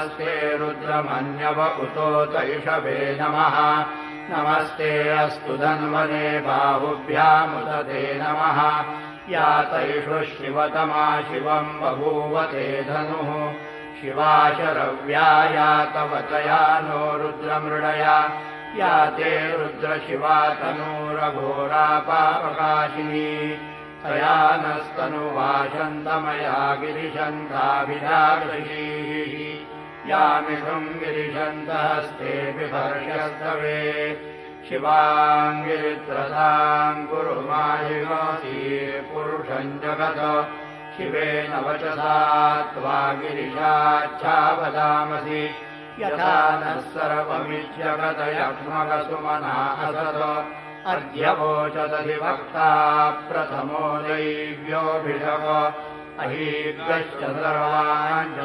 नमस्ते रुद्रमन्यव उतोत इषवे नमः नमस्ते अस्तु धन्वने बाहुभ्यामुदते नमः या तैषु शिवतमा शिवम् बभूवते धनुः शिवा शरव्या या तव तया नो रुद्रमृडया या ते रुद्रशिवा तनूरघोरा पापकाशिनी तया नस्तनुवाशन्तमया गिरिशन्ताभिलाषीः यामिषुम् गिरिशन्तहस्ते बिभर्षस्तवे शिवाङ्गिरित्रसाम् कुरु मायिनोऽसि पुरुषम् जगत शिवेन वचसा त्वा गिरिशाच्छा वदामसि यथा नः सर्वमिज्जगतयक्ष्मकसुमना असत अद्य वोचदधिवक्ता प्रथमो दैव्योऽभिषव अहीभ्यश्च सर्वान्